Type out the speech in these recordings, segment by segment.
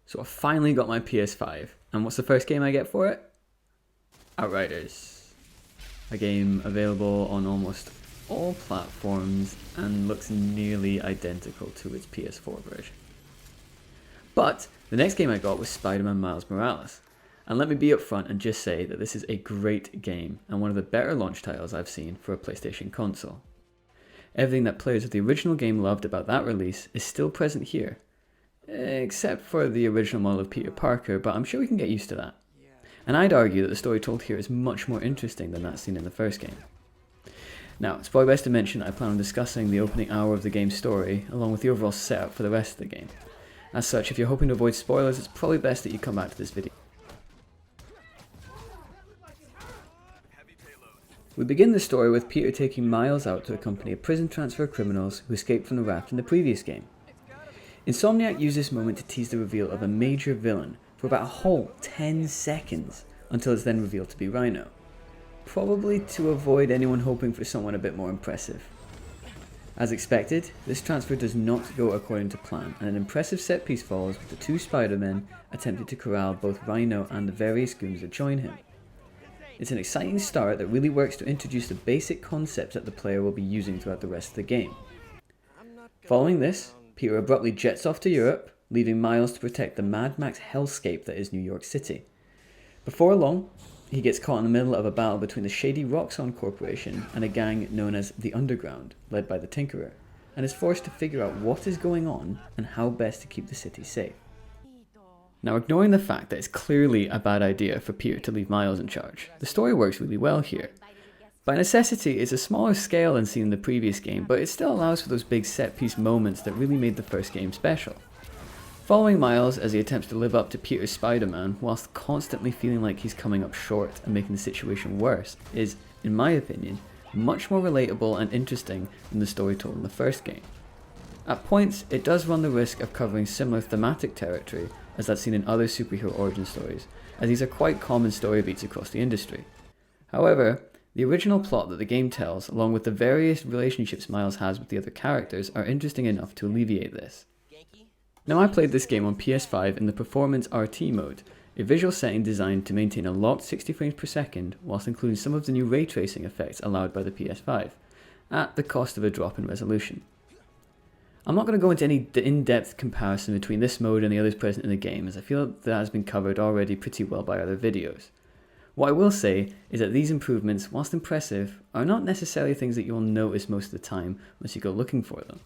So I finally got my PS5, and what's the first game I get for it? Outriders. A game available on almost all platforms and looks nearly identical to its PS4 version. But the next game I got was Spider-Man Miles Morales. And let me be upfront and just say that this is a great game and one of the better launch titles I've seen for a PlayStation console. Everything that players of the original game loved about that release is still present here, except for the original model of Peter Parker, but I'm sure we can get used to that. And I'd argue that the story told here is much more interesting than that seen in the first game. Now, it's probably best to mention I plan on discussing the opening hour of the game's story, along with the overall setup for the rest of the game. As such, if you're hoping to avoid spoilers, it's probably best that you come back to this video. We begin the story with Peter taking Miles out to accompany a prison transfer of criminals who escaped from the raft in the previous game. Insomniac used this moment to tease the reveal of a major villain for about a whole 10 seconds, until it's then revealed to be Rhino. Probably to avoid anyone hoping for someone a bit more impressive. As expected, this transfer does not go according to plan, and an impressive set piece follows with the two Spider-Men attempting to corral both Rhino and the various goons that join him. It's an exciting start that really works to introduce the basic concepts that the player will be using throughout the rest of the game. Following this, Peter abruptly jets off to Europe, leaving Miles to protect the Mad Max hellscape that is New York City. Before long, he gets caught in the middle of a battle between the shady Roxxon Corporation and a gang known as the Underground, led by the Tinkerer, and is forced to figure out what is going on and how best to keep the city safe. Now, ignoring the fact that it's clearly a bad idea for Peter to leave Miles in charge, the story works really well here. By necessity, it's a smaller scale than seen in the previous game, but it still allows for those big set-piece moments that really made the first game special. Following Miles as he attempts to live up to Peter's Spider-Man, whilst constantly feeling like he's coming up short and making the situation worse, is, in my opinion, much more relatable and interesting than the story told in the first game. At points, it does run the risk of covering similar thematic territory as that's seen in other superhero origin stories, as these are quite common story beats across the industry. However, the original plot that the game tells, along with the various relationships Miles has with the other characters, are interesting enough to alleviate this. Now, I played this game on PS5 in the Performance RT mode, a visual setting designed to maintain a locked 60 frames per second whilst including some of the new ray tracing effects allowed by the PS5, at the cost of a drop in resolution. I'm not going to go into any in-depth comparison between this mode and the others present in the game, as I feel that has been covered already pretty well by other videos. What I will say is that these improvements, whilst impressive, are not necessarily things that you will notice most of the time once you go looking for them.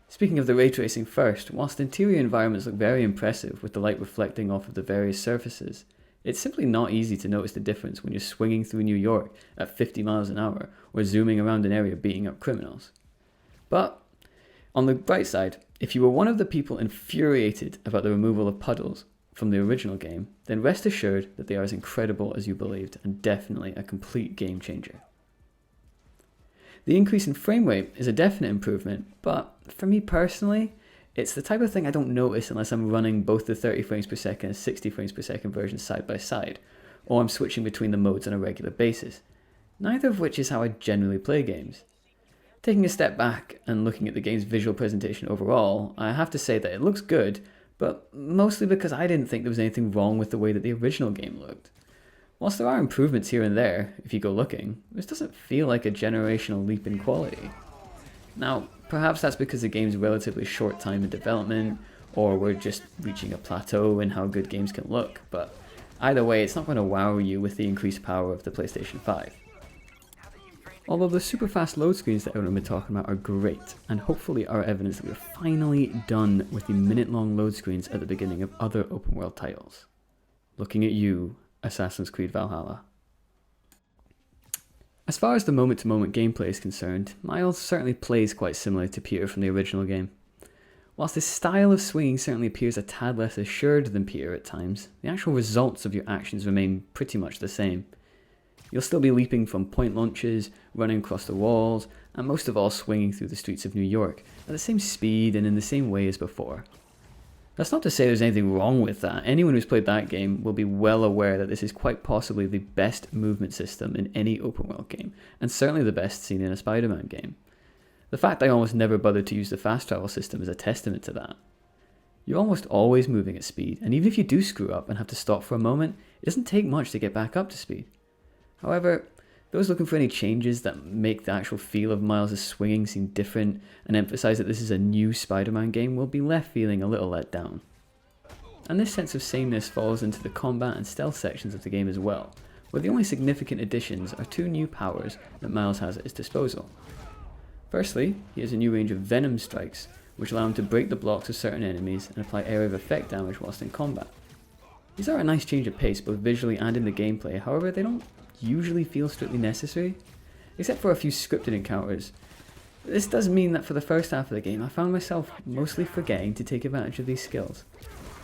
Speaking of the ray tracing first, whilst interior environments look very impressive with the light reflecting off of the various surfaces, it's simply not easy to notice the difference when you're swinging through New York at 50 miles an hour or zooming around an area beating up criminals. But on the bright side, if you were one of the people infuriated about the removal of puddles from the original game, then rest assured that they are as incredible as you believed and definitely a complete game changer. The increase in frame rate is a definite improvement, but for me personally, it's the type of thing I don't notice unless I'm running both the 30 frames per second and 60 frames per second versions side by side, or I'm switching between the modes on a regular basis, neither of which is how I generally play games. Taking a step back and looking at the game's visual presentation overall, I have to say that it looks good, but mostly because I didn't think there was anything wrong with the way that the original game looked. Whilst there are improvements here and there, if you go looking, this doesn't feel like a generational leap in quality. Now, perhaps that's because the game's relatively short time in development, or we're just reaching a plateau in how good games can look, but either way, it's not going to wow you with the increased power of the PlayStation 5. Although the super fast load screens that everyone has been talking about are great, and hopefully are evidence that we're finally done with the minute-long load screens at the beginning of other open world titles. Looking at you, Assassin's Creed Valhalla. As far as the moment-to-moment gameplay is concerned, Miles certainly plays quite similar to Peter from the original game. Whilst his style of swinging certainly appears a tad less assured than Peter at times, the actual results of your actions remain pretty much the same. You'll still be leaping from point launches, running across the walls, and most of all swinging through the streets of New York at the same speed and in the same way as before. That's not to say there's anything wrong with that. Anyone who's played that game will be well aware that this is quite possibly the best movement system in any open world game, and certainly the best seen in a Spider-Man game. The fact I almost never bothered to use the fast travel system is a testament to that. You're almost always moving at speed, and even if you do screw up and have to stop for a moment, it doesn't take much to get back up to speed. However, those looking for any changes that make the actual feel of Miles' swinging seem different and emphasize that this is a new Spider-Man game will be left feeling a little let down. And this sense of sameness falls into the combat and stealth sections of the game as well, where the only significant additions are two new powers that Miles has at his disposal. Firstly, he has a new range of Venom strikes, which allow him to break the blocks of certain enemies and apply area of effect damage whilst in combat. These are a nice change of pace both visually and in the gameplay, however they don't usually feel strictly necessary, except for a few scripted encounters. This does mean that for the first half of the game I found myself mostly forgetting to take advantage of these skills.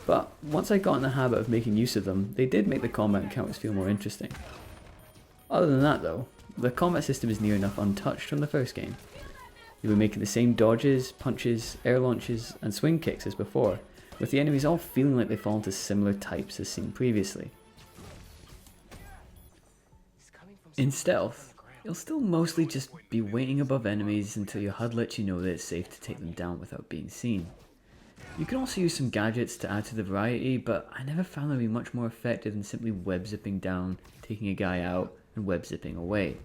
But once I got in the habit of making use of them, they did make the combat encounters feel more interesting. Other than that though, the combat system is near enough untouched from the first game. You'll be making the same dodges, punches, air launches and swing kicks as before, with the enemies all feeling like they fall into similar types as seen previously. In stealth, you'll still mostly just be waiting above enemies until your HUD lets you know that it's safe to take them down without being seen. You can also use some gadgets to add to the variety, but I never found them to be much more effective than simply web zipping down, taking a guy out, and web zipping away.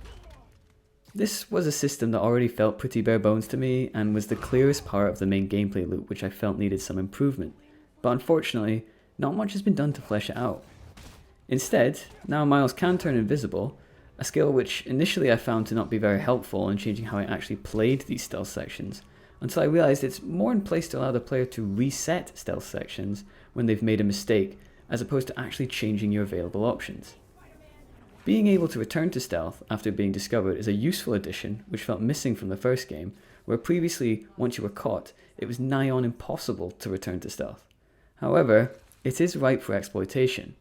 This was a system that already felt pretty bare bones to me and was the clearest part of the main gameplay loop which I felt needed some improvement, but unfortunately, not much has been done to flesh it out. Instead, now Miles can turn invisible, a skill which initially I found to not be very helpful in changing how I actually played these stealth sections, until I realised it's more in place to allow the player to reset stealth sections when they've made a mistake, as opposed to actually changing your available options. Being able to return to stealth after being discovered is a useful addition which felt missing from the first game, where previously, once you were caught, it was nigh on impossible to return to stealth. However, it is ripe for exploitation.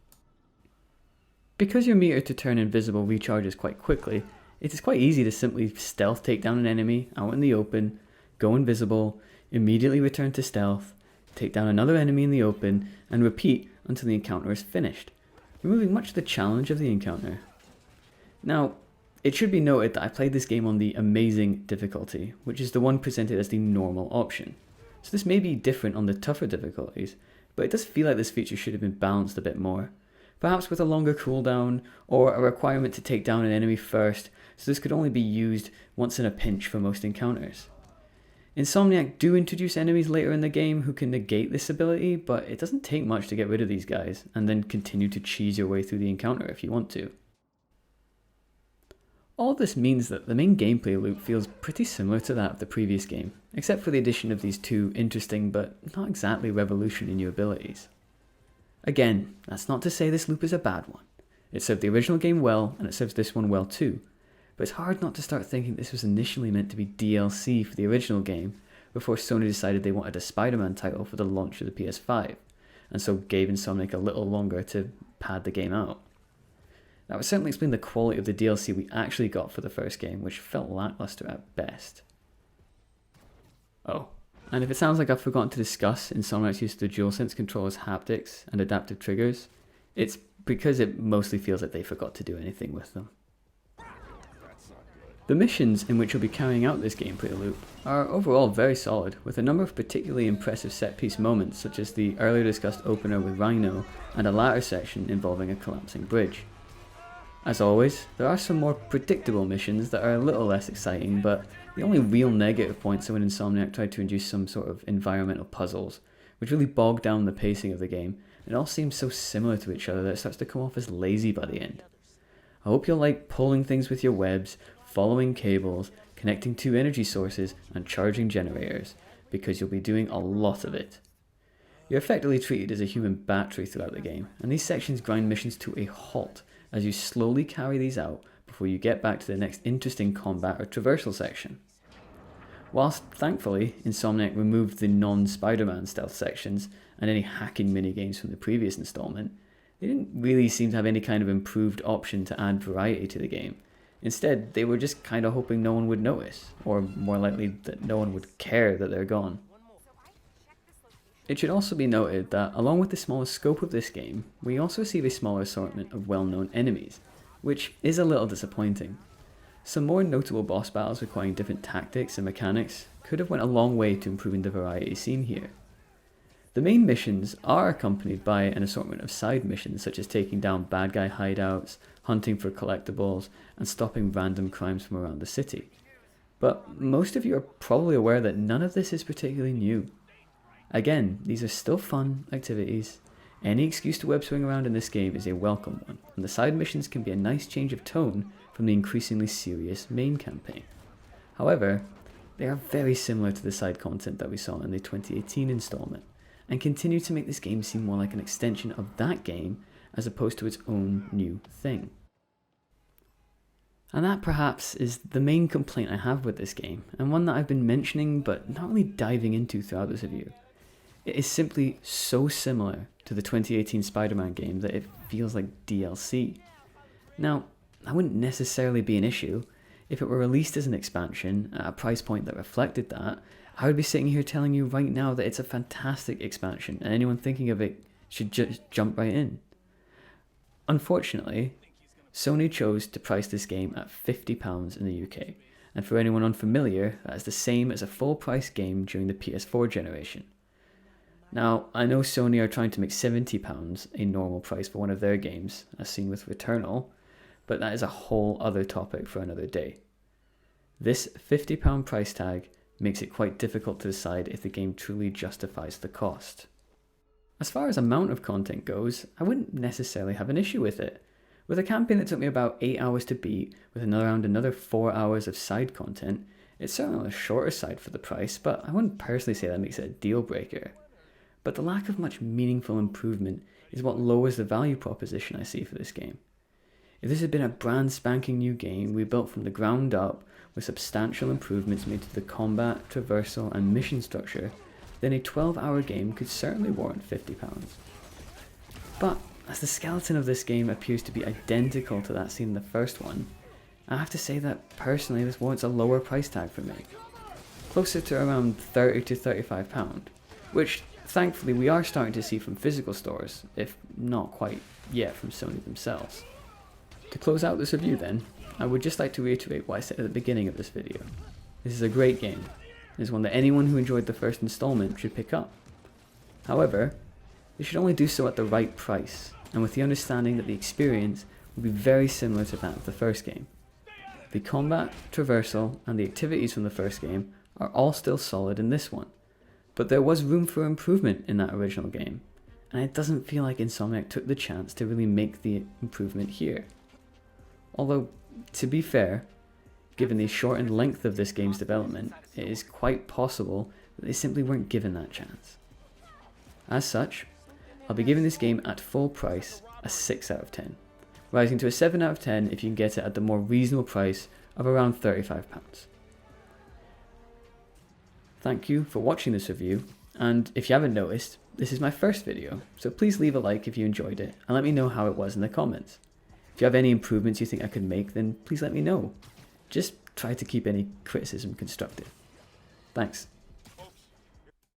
Because your meter to turn invisible recharges quite quickly, it is quite easy to simply stealth take down an enemy out in the open, go invisible, immediately return to stealth, take down another enemy in the open, and repeat until the encounter is finished, removing much of the challenge of the encounter. Now, it should be noted that I played this game on the amazing difficulty, which is the one presented as the normal option. So this may be different on the tougher difficulties, but it does feel like this feature should have been balanced a bit more. Perhaps with a longer cooldown, or a requirement to take down an enemy first, so this could only be used once in a pinch for most encounters. Insomniac do introduce enemies later in the game who can negate this ability, but it doesn't take much to get rid of these guys, and then continue to cheese your way through the encounter if you want to. All this means that the main gameplay loop feels pretty similar to that of the previous game, except for the addition of these two interesting but not exactly revolutionary new abilities. Again, that's not to say this loop is a bad one. It served the original game well, and it serves this one well too, but it's hard not to start thinking this was initially meant to be DLC for the original game, before Sony decided they wanted a Spider-Man title for the launch of the PS5, and so gave Insomniac a little longer to pad the game out. That would certainly explain the quality of the DLC we actually got for the first game, which felt lackluster at best. Oh, and if it sounds like I've forgotten to discuss Insomniac's use of the DualSense controller's haptics and adaptive triggers, it's because it mostly feels like they forgot to do anything with them. The missions in which you'll be carrying out this gameplay loop are overall very solid, with a number of particularly impressive set-piece moments such as the earlier discussed opener with Rhino and a latter section involving a collapsing bridge. As always, there are some more predictable missions that are a little less exciting, but the only real negative points are when Insomniac tried to induce some sort of environmental puzzles, which really bogged down the pacing of the game, and it all seems so similar to each other that it starts to come off as lazy by the end. I hope you'll like pulling things with your webs, following cables, connecting two energy sources, and charging generators, because you'll be doing a lot of it. You're effectively treated as a human battery throughout the game, and these sections grind missions to a halt as you slowly carry these out before you get back to the next interesting combat or traversal section. Whilst, thankfully, Insomniac removed the non-Spider-Man stealth sections and any hacking minigames from the previous installment, they didn't really seem to have any kind of improved option to add variety to the game. Instead, they were just kind of hoping no one would notice, or more likely that no one would care that they're gone. It should also be noted that along with the smaller scope of this game, we also receive a smaller assortment of well-known enemies, which is a little disappointing. Some more notable boss battles requiring different tactics and mechanics could have went a long way to improving the variety seen here. The main missions are accompanied by an assortment of side missions such as taking down bad guy hideouts, hunting for collectibles, and stopping random crimes from around the city. But most of you are probably aware that none of this is particularly new. Again, these are still fun activities. Any excuse to web swing around in this game is a welcome one, and the side missions can be a nice change of tone from the increasingly serious main campaign. However, they are very similar to the side content that we saw in the 2018 installment, and continue to make this game seem more like an extension of that game as opposed to its own new thing. And that perhaps is the main complaint I have with this game, and one that I've been mentioning but not really diving into throughout this review. It is simply so similar to the 2018 Spider-Man game that it feels like DLC. Now, that wouldn't necessarily be an issue. If it were released as an expansion at a price point that reflected that, I would be sitting here telling you right now that it's a fantastic expansion and anyone thinking of it should just jump right in. Unfortunately, Sony chose to price this game at £50 in the UK, and for anyone unfamiliar, that is the same as a full price game during the PS4 generation. Now, I know Sony are trying to make £70 a normal price for one of their games, as seen with Returnal, but that is a whole other topic for another day. This £50 price tag makes it quite difficult to decide if the game truly justifies the cost. As far as amount of content goes, I wouldn't necessarily have an issue with it. With a campaign that took me about 8 hours to beat, with around another 4 hours of side content, it's certainly on the shorter side for the price, but I wouldn't personally say that makes it a deal breaker. But the lack of much meaningful improvement is what lowers the value proposition I see for this game. If this had been a brand spanking new game we built from the ground up with substantial improvements made to the combat, traversal and mission structure, then a 12-hour game could certainly warrant £50. But as the skeleton of this game appears to be identical to that seen in the first one, I have to say that personally this warrants a lower price tag for me. Closer to around £30 to £35, which thankfully we are starting to see from physical stores, if not quite yet from Sony themselves. To close out this review then, I would just like to reiterate what I said at the beginning of this video. This is a great game. It is one that anyone who enjoyed the first installment should pick up. However, they should only do so at the right price, and with the understanding that the experience will be very similar to that of the first game. The combat, traversal, and the activities from the first game are all still solid in this one, but there was room for improvement in that original game, and it doesn't feel like Insomniac took the chance to really make the improvement here. Although, to be fair, given the shortened length of this game's development, it is quite possible that they simply weren't given that chance. As such, I'll be giving this game at full price a 6 out of 10, rising to a 7 out of 10 if you can get it at the more reasonable price of around £35. Thank you for watching this review, and if you haven't noticed, this is my first video, so please leave a like if you enjoyed it and let me know how it was in the comments. If you have any improvements you think I could make, then please let me know. Just try to keep any criticism constructive. Thanks.